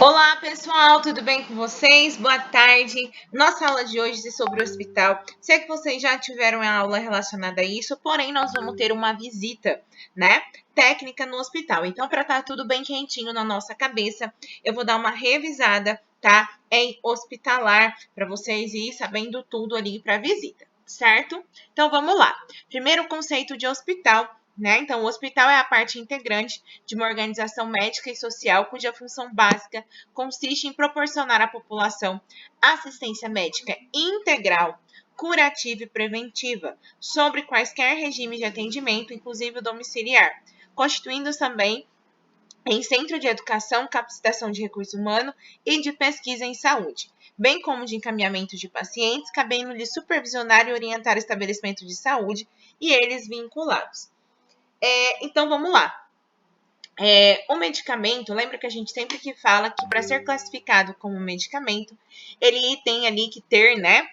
Olá pessoal, tudo bem com vocês? Boa tarde. Nossa aula de hoje é sobre o hospital. Sei que vocês já tiveram a aula relacionada a isso, porém nós vamos ter uma visita, né, técnica no hospital. Então, para estar tudo bem quentinho na nossa cabeça, eu vou dar uma revisada, tá, em hospitalar, para vocês irem sabendo tudo ali para a visita, certo? Então, vamos lá. Primeiro, o conceito de hospital. Né? Então, o hospital é a parte integrante de uma organização médica e social cuja função básica consiste em proporcionar à população assistência médica integral, curativa e preventiva, sobre quaisquer regimes de atendimento, inclusive o domiciliar, constituindo também em centro de educação, capacitação de recurso humano e de pesquisa em saúde, bem como de encaminhamento de pacientes, cabendo-lhe supervisionar e orientar estabelecimento de saúde e eles vinculados. Então, vamos lá. O medicamento, lembra que a gente sempre que fala que para ser classificado como medicamento, ele tem ali que ter, né,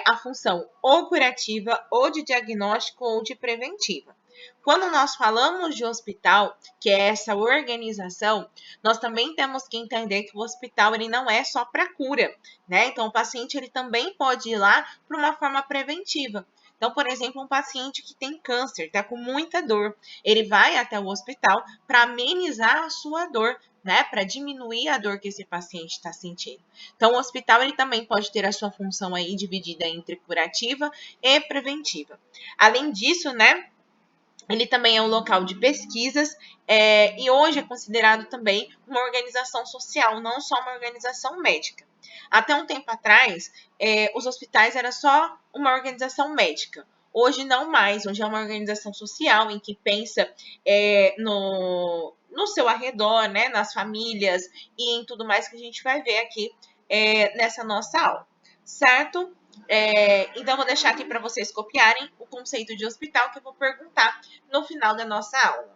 a função ou curativa, ou de diagnóstico, ou de preventiva. Quando nós falamos de hospital, que é essa organização, nós também temos que entender que o hospital ele não é só para cura, né? Então, o paciente ele também pode ir lá para uma forma preventiva. Então, por exemplo, um paciente que tem câncer, está com muita dor, ele vai até o hospital para amenizar a sua dor, né? Para diminuir a dor que esse paciente está sentindo. Então, o hospital ele também pode ter a sua função aí dividida entre curativa e preventiva. Além disso, né? Ele também é um local de pesquisas e hoje é considerado também uma organização social, não só uma organização médica. Até um tempo atrás, os hospitais eram só uma organização médica. Hoje não mais, hoje é uma organização social em que pensa no seu arredor, né, nas famílias e em tudo mais que a gente vai ver aqui nessa nossa aula, certo? Então, vou deixar aqui para vocês copiarem o conceito de hospital que eu vou perguntar no final da nossa aula.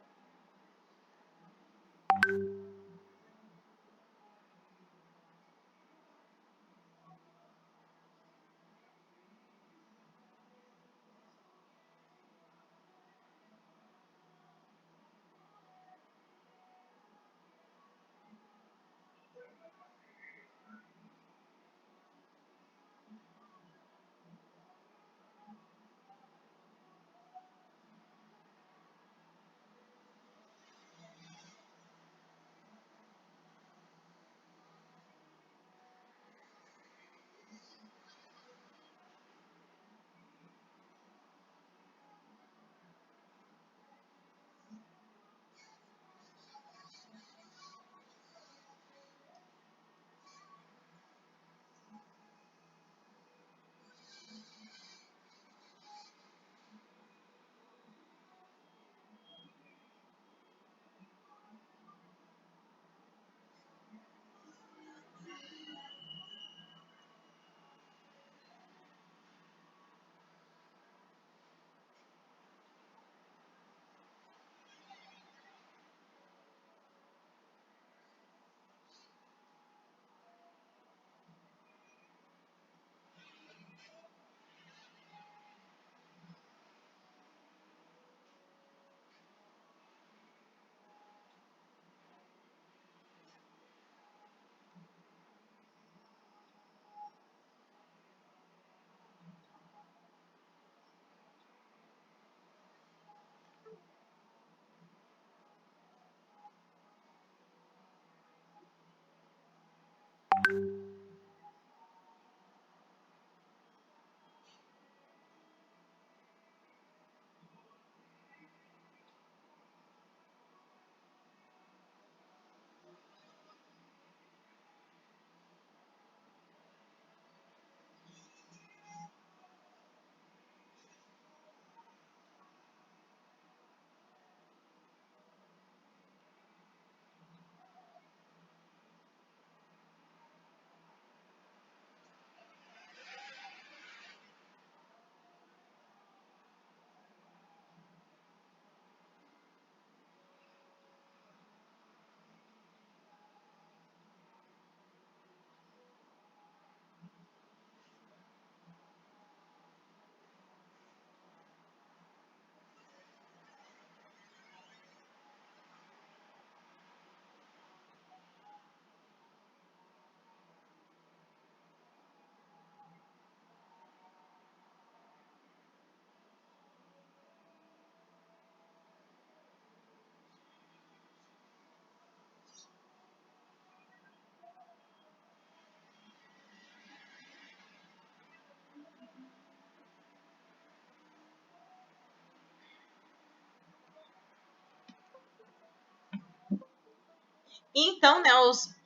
Então, né,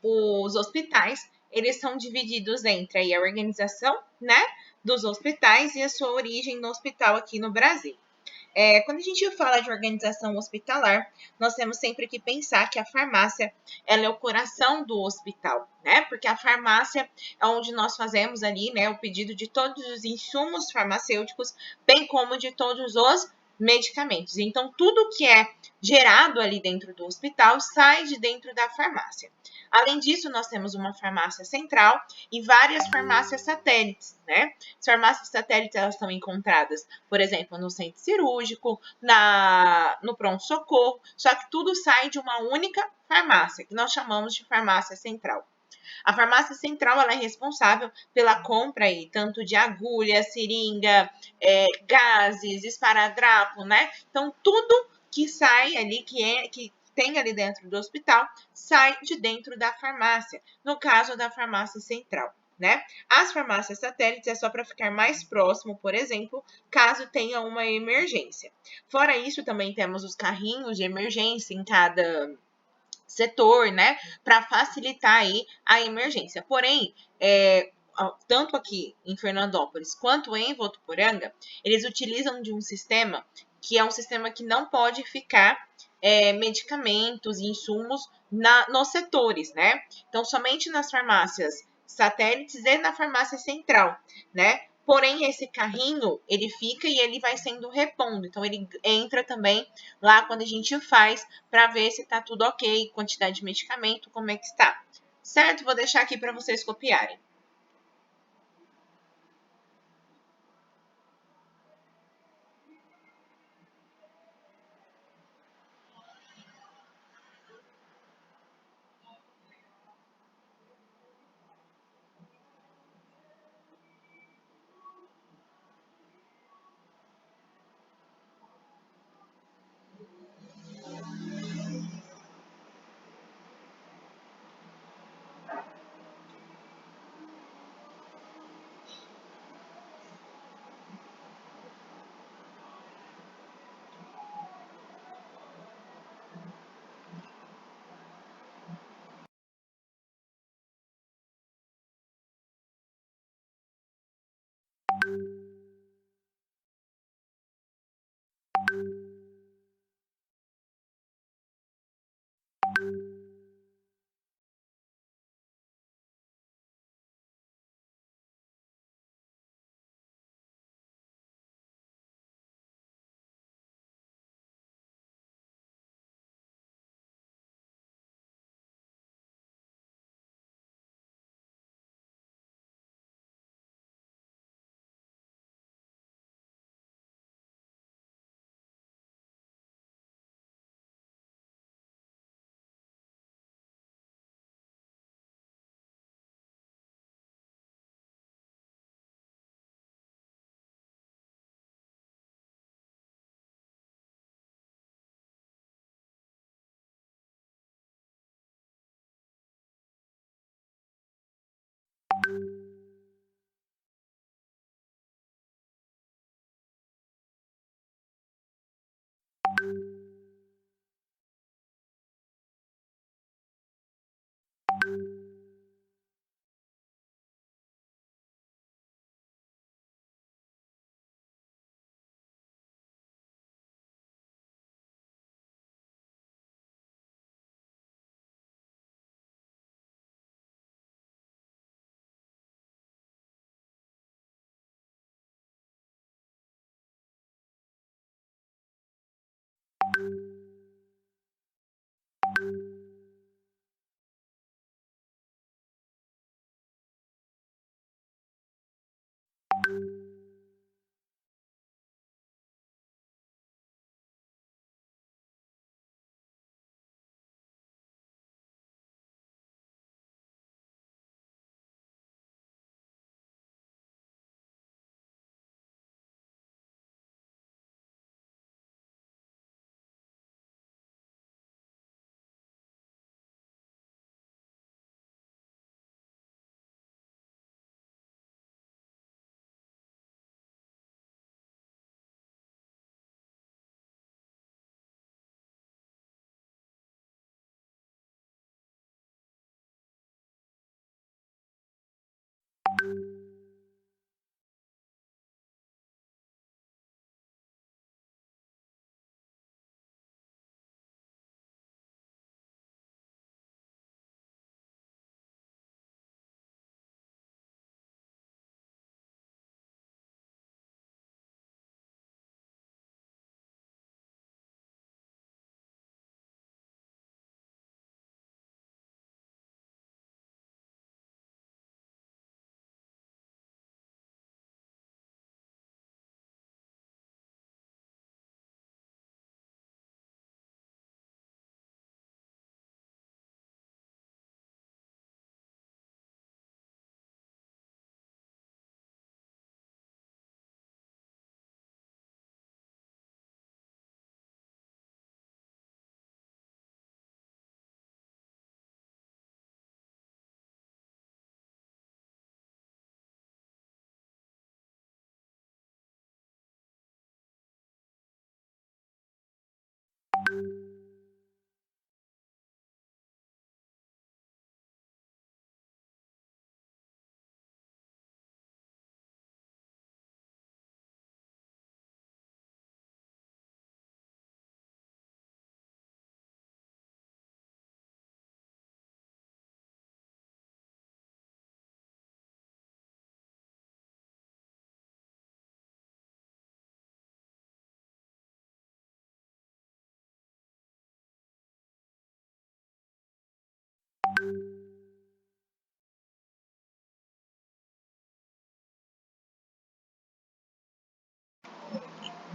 os hospitais, eles são divididos entre aí a organização, né, dos hospitais e a sua origem no hospital aqui no Brasil. Quando a gente fala de organização hospitalar, nós temos sempre que pensar que a farmácia ela é o coração do hospital, né? Porque a farmácia é onde nós fazemos ali, né, o pedido de todos os insumos farmacêuticos, bem como de todos os medicamentos. Então, tudo que é gerado ali dentro do hospital sai de dentro da farmácia. Além disso, nós temos uma farmácia central e várias farmácias satélites, né? As farmácias satélites elas estão encontradas, por exemplo, no centro cirúrgico, no pronto-socorro, só que tudo sai de uma única farmácia, que nós chamamos de farmácia central. A farmácia central ela é responsável pela compra aí, tanto de agulha, seringa, gases, esparadrapo, né? Então, tudo que sai ali, que tem ali dentro do hospital, sai de dentro da farmácia, no caso da farmácia central. Né? As farmácias satélites é só para ficar mais próximo, por exemplo, caso tenha uma emergência. Fora isso, também temos os carrinhos de emergência em cada setor, né, para facilitar aí a emergência. Porém, tanto aqui em Fernandópolis quanto em Votuporanga, eles utilizam de um sistema que é um sistema que não pode ficar medicamentos e insumos nos setores, né? Então, somente nas farmácias satélites e na farmácia central, né? Porém, esse carrinho, ele fica e ele vai sendo repondo. Então, ele entra também lá quando a gente faz para ver se está tudo ok, quantidade de medicamento, como é que está. Certo? Vou deixar aqui para vocês copiarem.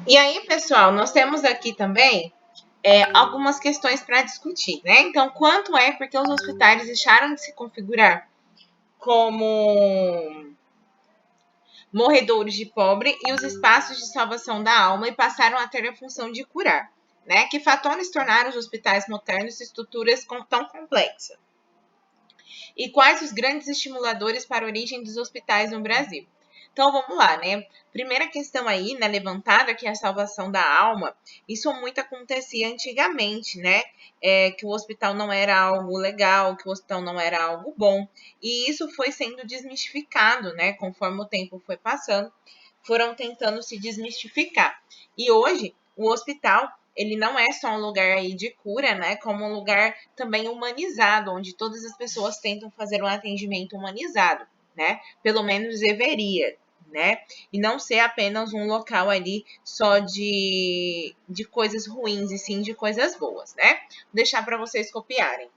E aí, pessoal, nós temos aqui também algumas questões para discutir, né? Então, quanto é porque os hospitais deixaram de se configurar como morredouros de pobre e os espaços de salvação da alma e passaram a ter a função de curar, né? Que fatores tornaram os hospitais modernos estruturas tão complexas? E quais os grandes estimuladores para a origem dos hospitais no Brasil? Então vamos lá, né? Primeira questão aí, né, levantada, que é a salvação da alma. Isso muito acontecia antigamente, né? Que o hospital não era algo legal, que o hospital não era algo bom. E isso foi sendo desmistificado, né? Conforme o tempo foi passando, foram tentando se desmistificar. E hoje, o hospital ele não é só um lugar aí de cura, né? Como um lugar também humanizado, onde todas as pessoas tentam fazer um atendimento humanizado, né? Pelo menos deveria, né? E não ser apenas um local ali só de coisas ruins, e sim de coisas boas, né? Vou deixar para vocês copiarem.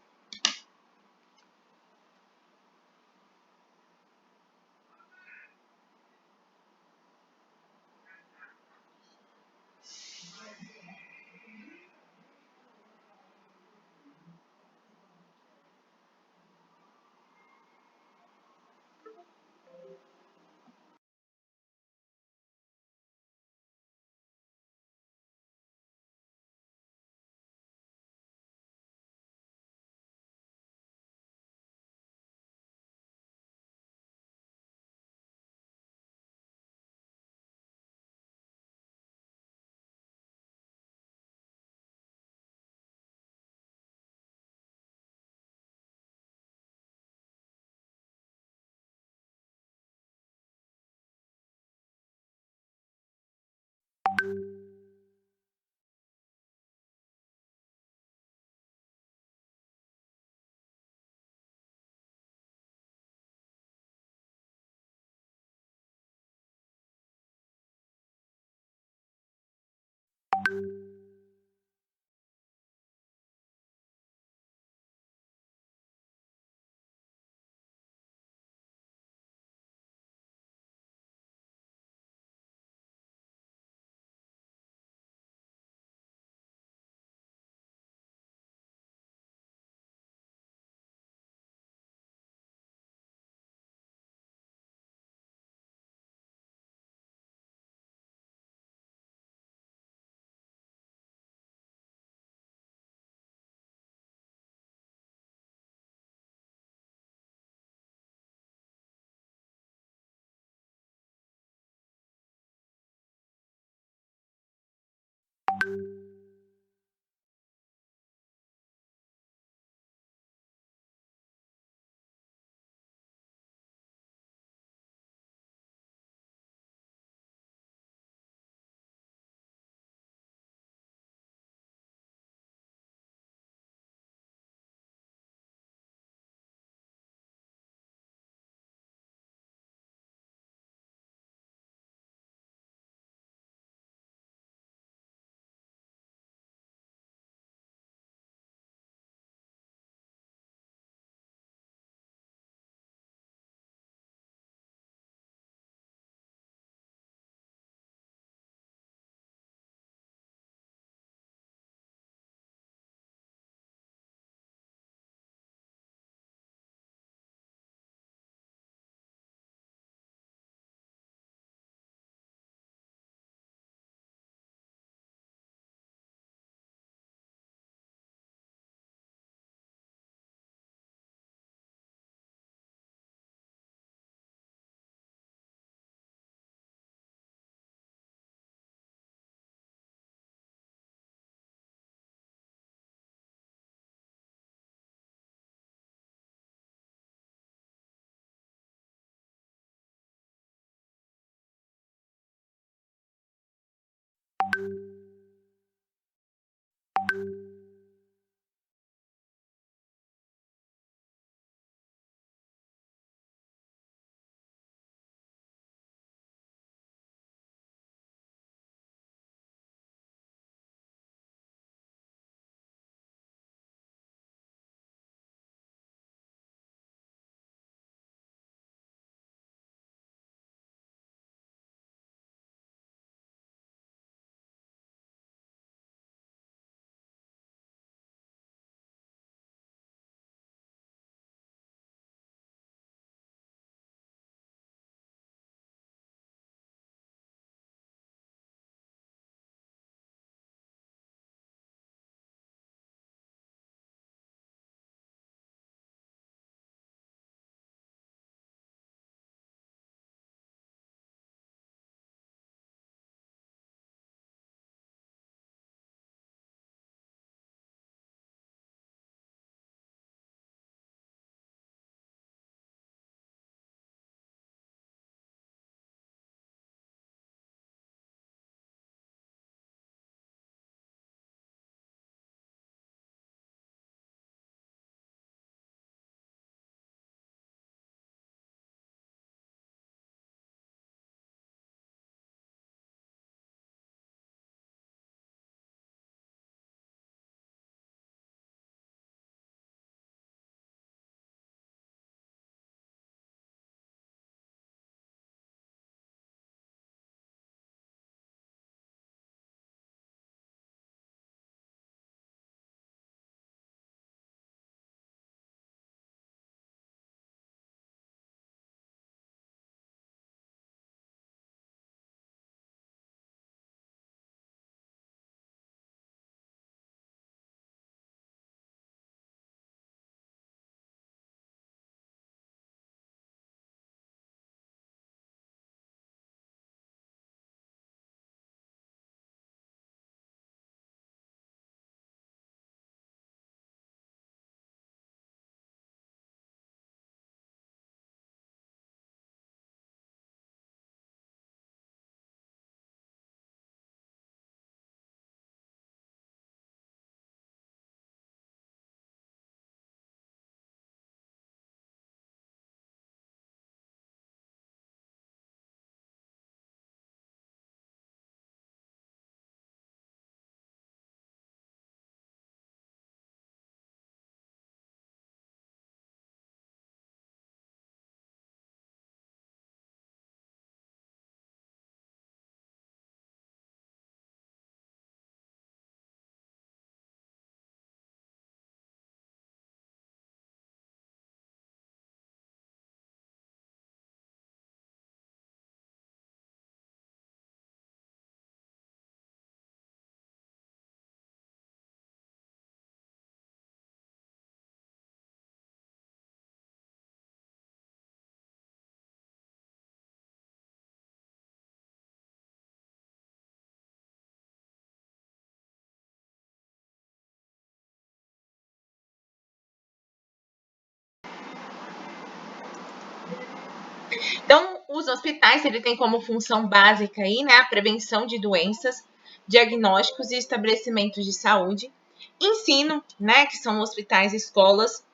Então, os hospitais, ele tem como função básica aí, né, a prevenção de doenças, diagnósticos e estabelecimentos de saúde, ensino, né, que são hospitais, escolas,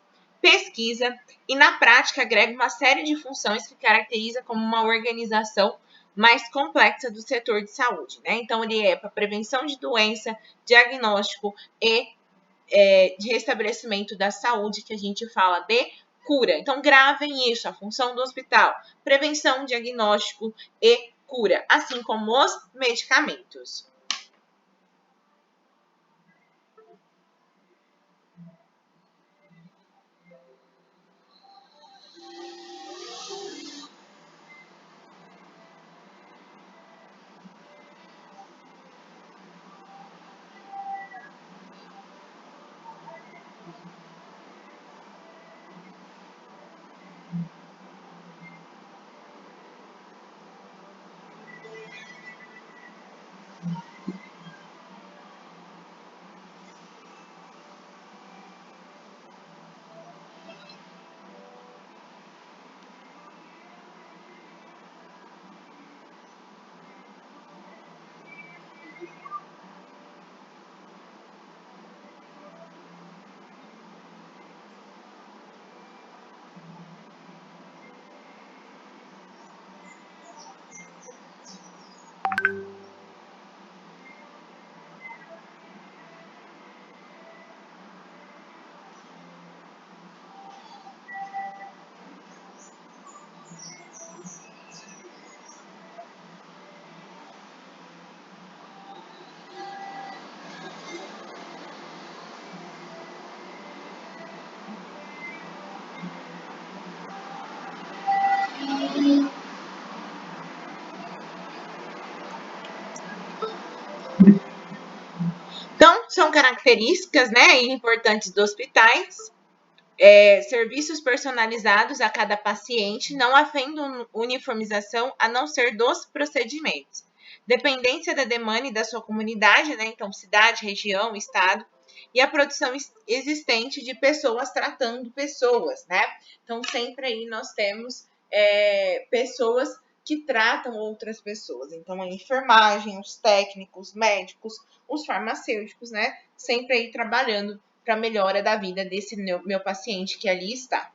pesquisa e na prática agrega uma série de funções que caracteriza como uma organização mais complexa do setor de saúde, né? Então ele é para prevenção de doença, diagnóstico e de restabelecimento da saúde, que a gente fala de cura. Então, gravem isso, a função do hospital: prevenção, diagnóstico e cura, assim como os medicamentos. Então, são características, né, importantes dos hospitais. Serviços personalizados a cada paciente, não havendo uniformização a não ser dos procedimentos. Dependência da demanda e da sua comunidade, né? Então, cidade, região, estado, e a produção existente de pessoas tratando pessoas, né? Então, sempre aí nós temos pessoas que tratam outras pessoas. Então, a enfermagem, os técnicos, médicos, os farmacêuticos, né? Sempre aí trabalhando para a melhora da vida desse meu paciente que ali está.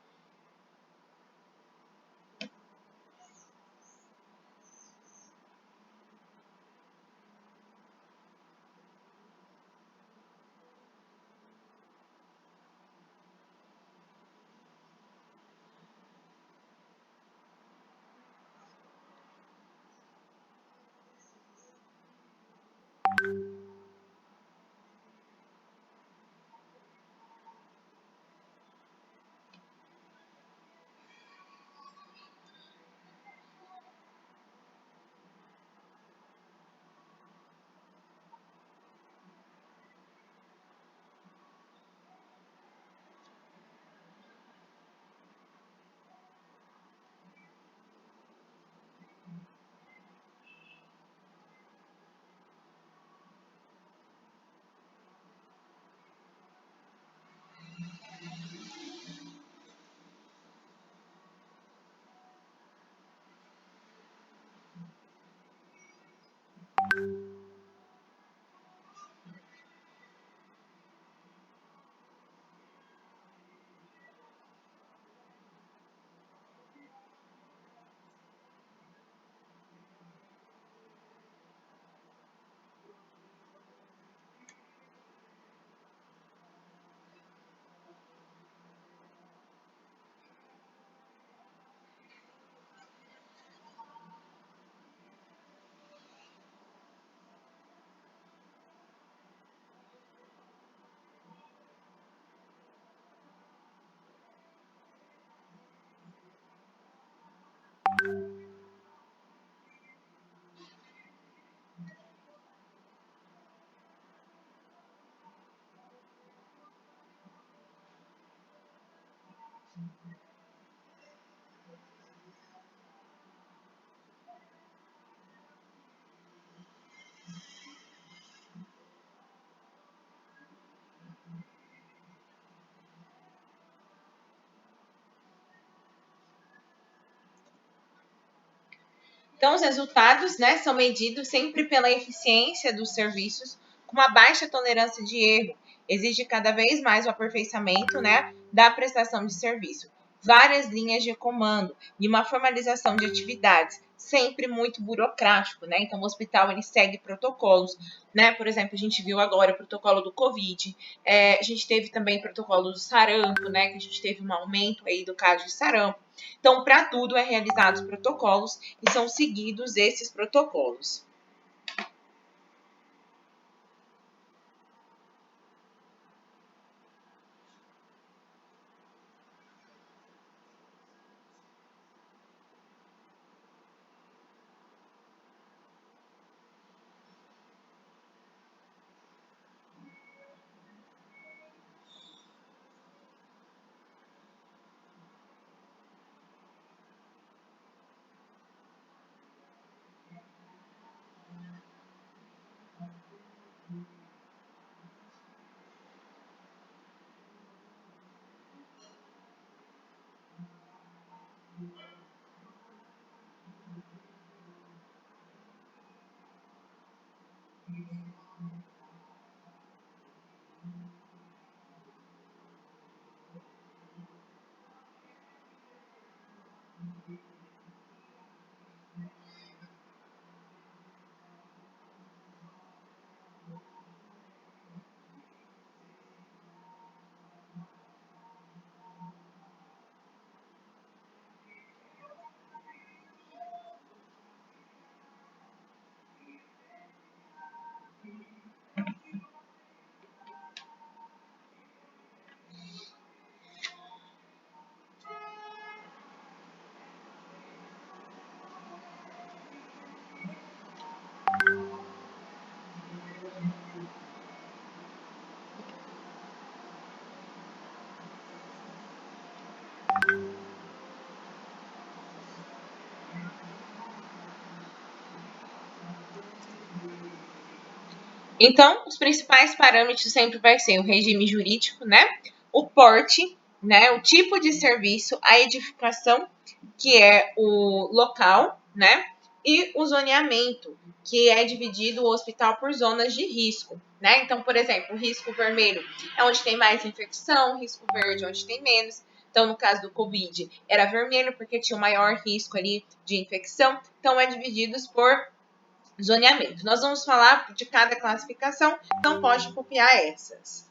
Então, os resultados, né, são medidos sempre pela eficiência dos serviços, com uma baixa tolerância de erro. Exige cada vez mais o aperfeiçoamento, né, da prestação de serviço. Várias linhas de comando e uma formalização de atividades, sempre muito burocrático, né? Então, o hospital ele segue protocolos, né? Por exemplo, a gente viu agora o protocolo do Covid, a gente teve também protocolo do sarampo, né? Que a gente teve um aumento aí do caso de sarampo. Então, para tudo é realizados protocolos e são seguidos esses protocolos. Então, os principais parâmetros sempre vai ser o regime jurídico, né? O porte, né? O tipo de serviço, a edificação, que é o local, né? E o zoneamento, que é dividido o hospital por zonas de risco, né? Então, por exemplo, o risco vermelho é onde tem mais infecção, risco verde é onde tem menos. Então, no caso do Covid, era vermelho porque tinha o maior risco ali de infecção. Então, é divididos por zoneamento. Nós vamos falar de cada classificação, então pode copiar essas.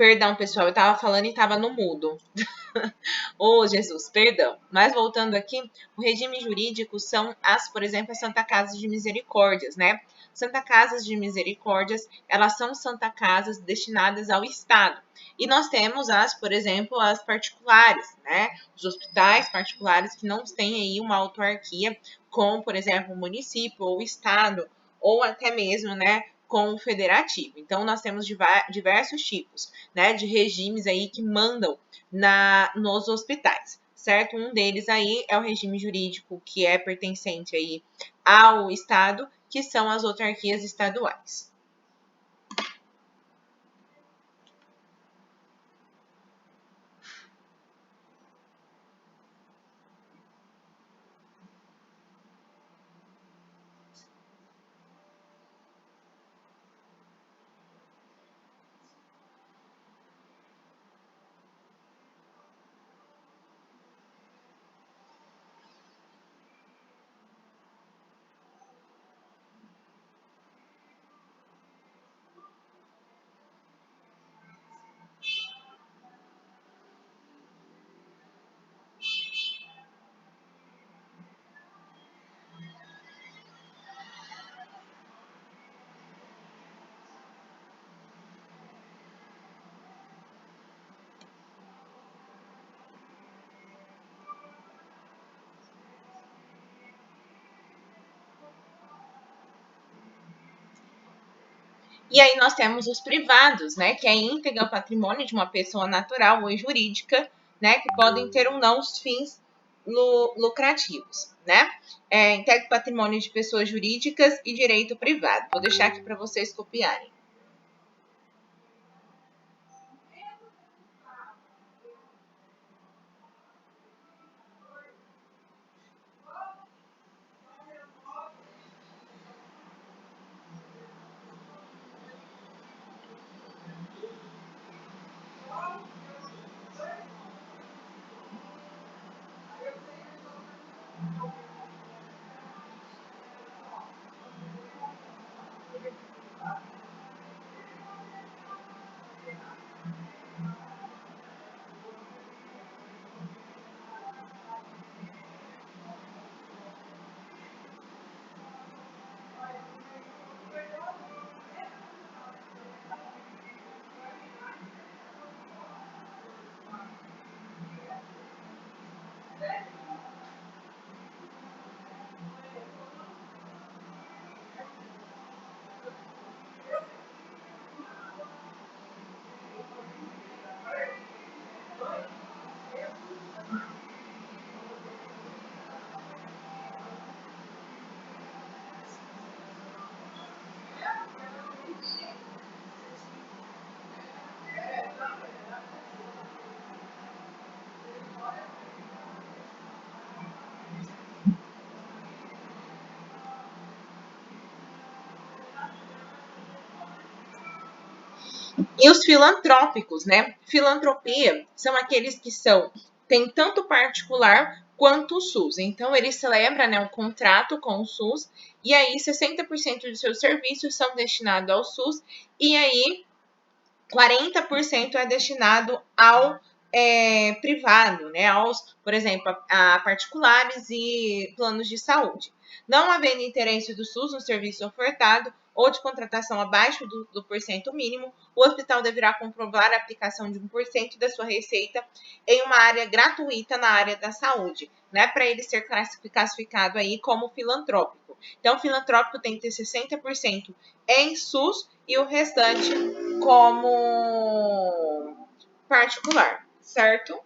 Perdão, pessoal, eu tava falando e tava no mudo. Oh, Jesus, perdão. Mas voltando aqui, o regime jurídico são por exemplo, as Santa Casas de Misericórdias, né? Santa Casas de Misericórdias, elas são Santa Casas destinadas ao Estado. E nós temos por exemplo, as particulares, né? Os hospitais particulares que não têm aí uma autarquia com, por exemplo, o município ou o Estado, ou até mesmo, né, com o federativo. Então, nós temos diversos tipos, né, de regimes aí que mandam nos hospitais, certo? Um deles aí é o regime jurídico que é pertencente aí ao Estado, que são as autarquias estaduais. E aí nós temos os privados, né, que é íntegra o patrimônio de uma pessoa natural ou jurídica, né, que podem ter ou não os fins lucrativos, né? Integra o patrimônio de pessoas jurídicas e direito privado. Vou deixar aqui para vocês copiarem. E os filantrópicos, né? Filantropia são aqueles que têm tanto particular quanto o SUS. Então, ele celebra, né, um contrato com o SUS e aí 60% de seus serviços são destinados ao SUS e aí 40% é destinado ao privado, né? Por exemplo, a particulares e planos de saúde. Não havendo interesse do SUS no serviço ofertado ou de contratação abaixo do porcento mínimo, o hospital deverá comprovar a aplicação de 1% da sua receita em uma área gratuita na área da saúde, né? Para ele ser classificado aí como filantrópico. Então, o filantrópico tem que ter 60% em SUS e o restante como particular, certo?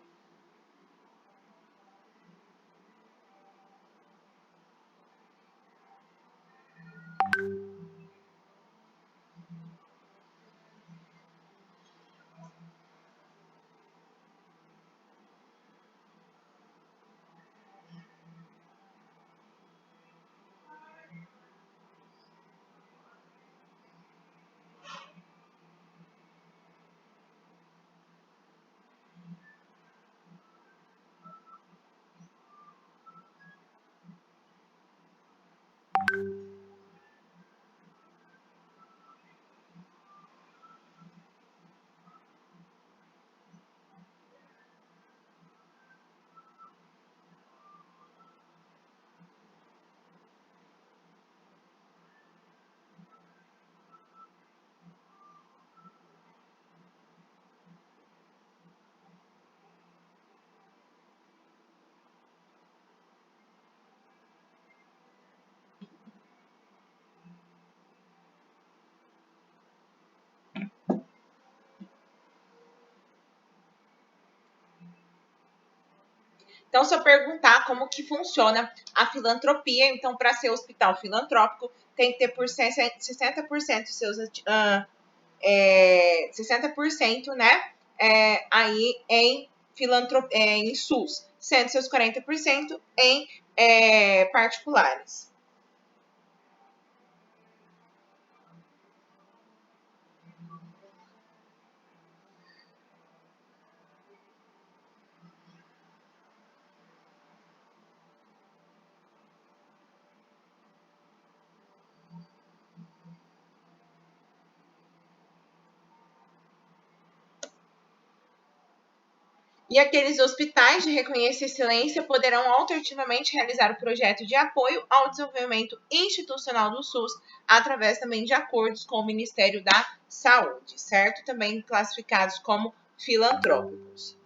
Então, se eu perguntar como que funciona a filantropia, então, para ser hospital filantrópico, tem que ter por 60% dos seus 60%, né? Aí em SUS, sendo seus 40% em particulares. E aqueles hospitais de reconhecida excelência poderão alternativamente realizar o projeto de apoio ao desenvolvimento institucional do SUS, através também de acordos com o Ministério da Saúde, certo? Também classificados como filantrópicos.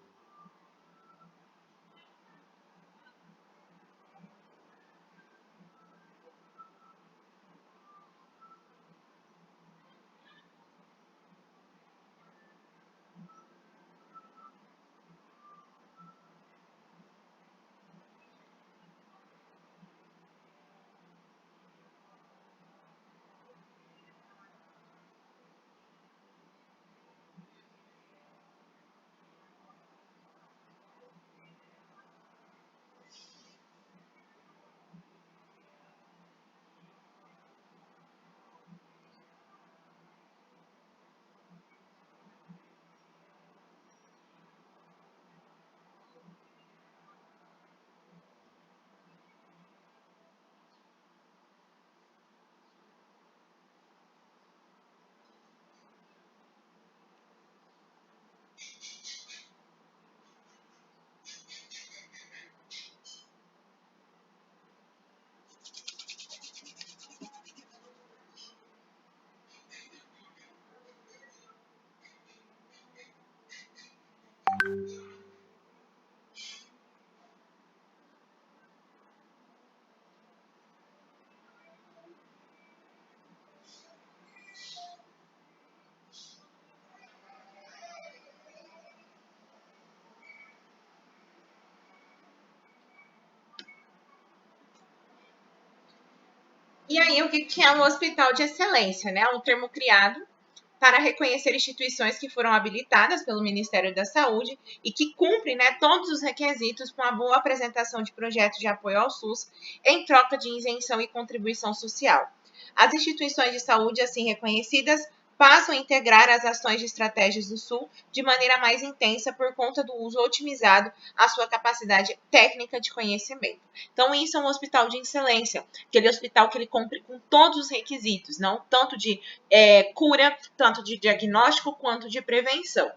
E aí, o que é um hospital de excelência, né? Um termo criado para reconhecer instituições que foram habilitadas pelo Ministério da Saúde e que cumprem, né, todos os requisitos para uma boa apresentação de projetos de apoio ao SUS em troca de isenção e contribuição social. As instituições de saúde assim reconhecidas passam a integrar as ações de estratégias do Sul de maneira mais intensa por conta do uso otimizado à sua capacidade técnica de conhecimento. Então, isso é um hospital de excelência, aquele hospital que ele cumpre com todos os requisitos, não tanto de cura, tanto de diagnóstico quanto de prevenção.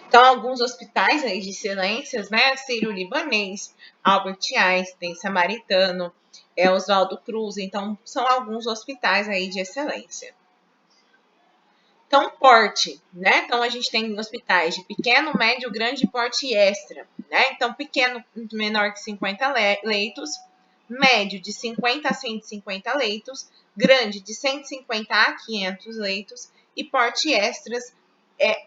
Então, alguns hospitais aí de excelências, né? Sírio-Libanês, Albert Einstein, Samaritano, Oswaldo Cruz. Então, são alguns hospitais aí de excelência. Então, porte, né? Então, a gente tem hospitais de pequeno, médio, grande porte e extra, né? Então, pequeno, menor que 50 leitos, médio de 50 a 150 leitos, grande de 150 a 500 leitos e porte extras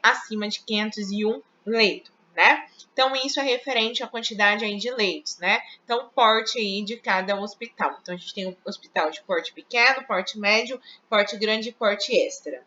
acima de 501 leitos, né? Então, isso é referente à quantidade aí de leitos, né? Então, porte aí de cada hospital. Então, a gente tem o hospital de porte pequeno, porte médio, porte grande e porte extra.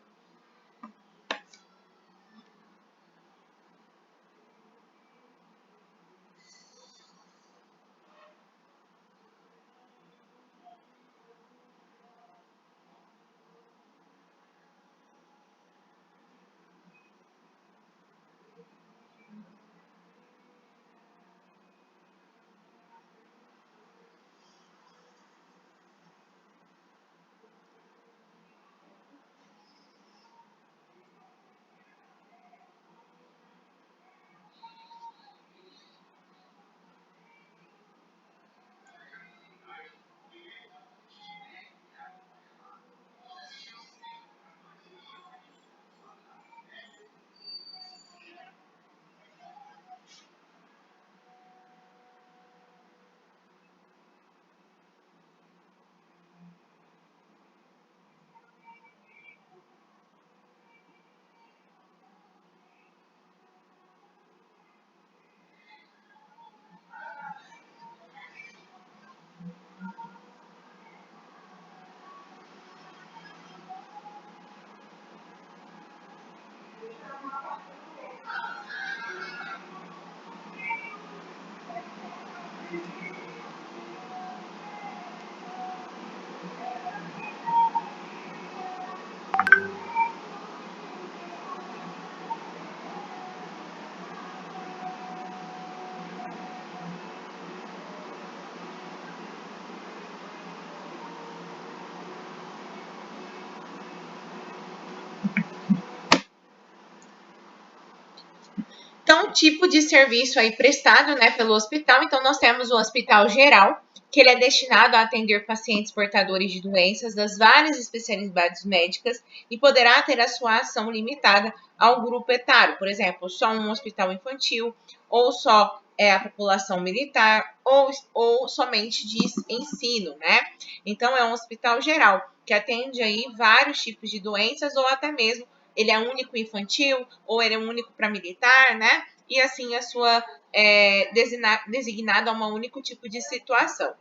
Então, tipo de serviço aí prestado, né, pelo hospital. Então, nós temos o hospital geral, que ele é destinado a atender pacientes portadores de doenças das várias especialidades médicas e poderá ter a sua ação limitada ao grupo etário. Por exemplo, só um hospital infantil, ou só a população militar, ou somente de ensino, né? Então, é um hospital geral, que atende aí vários tipos de doenças, ou até mesmo ele é único infantil, ou ele é único para militar, né? E assim a sua designada a um único tipo de situação.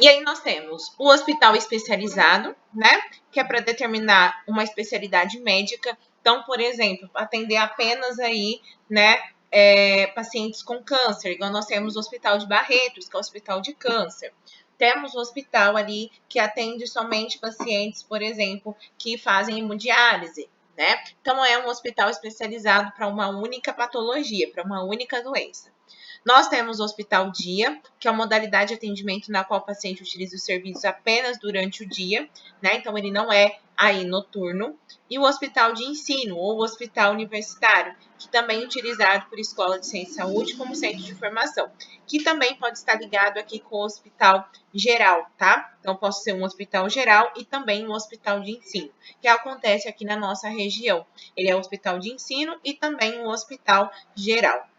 E aí nós temos o hospital especializado, né? Que é para determinar uma especialidade médica. Então, por exemplo, atender apenas aí, né? Pacientes com câncer, igual nós temos o Hospital de Barretos, que é o hospital de câncer. Temos o hospital ali que atende somente pacientes, por exemplo, que fazem hemodiálise, né? Então, é um hospital especializado para uma única patologia, para uma única doença. Nós temos o Hospital Dia, que é uma modalidade de atendimento na qual o paciente utiliza os serviços apenas durante o dia, né? Então, ele não é aí noturno. E o Hospital de Ensino, ou Hospital Universitário, que também é utilizado por escola de ciência e saúde como centro de formação, que também pode estar ligado aqui com o Hospital Geral, tá? Então, pode ser um hospital geral e também um hospital de ensino, que acontece aqui na nossa região. Ele é um hospital de ensino e também um hospital geral.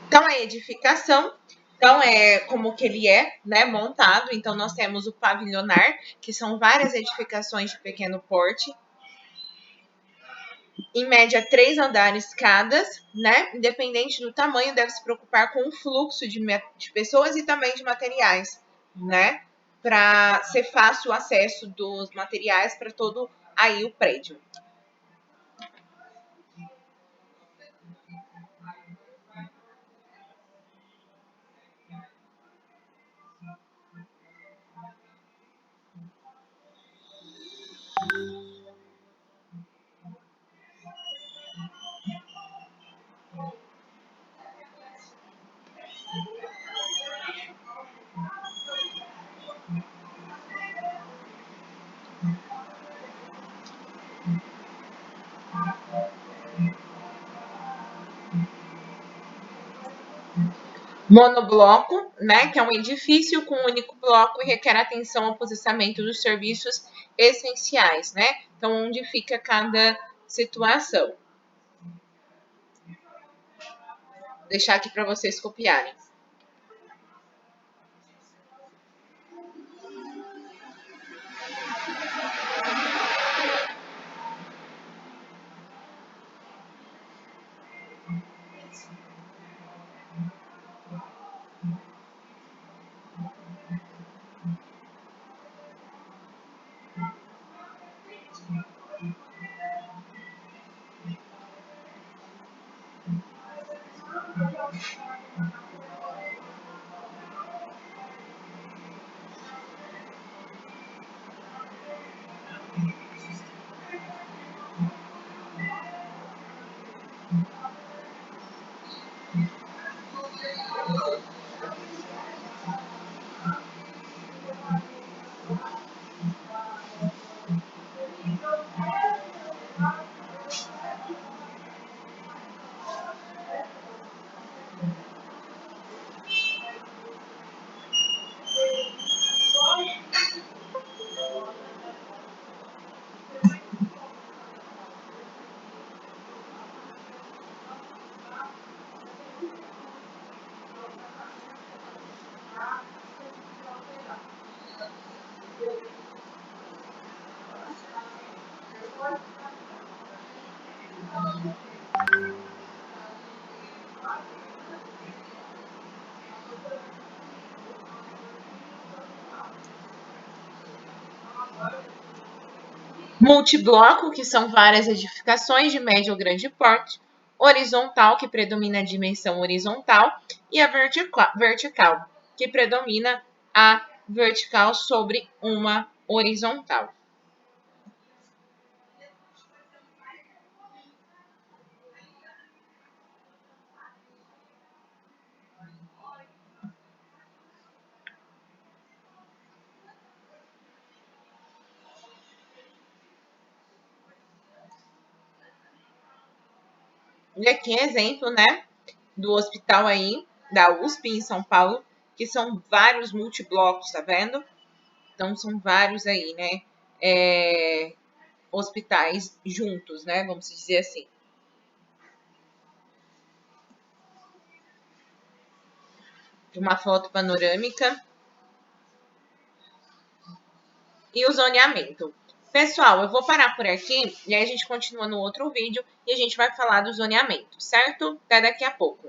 Então, a edificação, então é como que ele é, né, montado. Então, nós temos o pavilionar, que são várias edificações de pequeno porte, em média 3 andares cada, né? Independente do tamanho, deve se preocupar com o fluxo de pessoas e também de materiais, né? Para ser fácil o acesso dos materiais para todo aí o prédio. Monobloco, né, que é um edifício com um único bloco e requer atenção ao posicionamento dos serviços essenciais, né? Então, onde fica cada situação. Vou deixar aqui para vocês copiarem. Multibloco, que são várias edificações de médio ou grande porte. Horizontal, que predomina a dimensão horizontal. E a vertical, que predomina a vertical sobre uma horizontal. E aqui exemplo, né, do hospital aí, da USP em São Paulo, que são vários multiblocos, tá vendo? Então, são vários aí, né, hospitais juntos, né, vamos dizer assim. Uma foto panorâmica e o zoneamento. Pessoal, eu vou parar por aqui e aí a gente continua no outro vídeo e a gente vai falar do zoneamento, certo? Até daqui a pouco.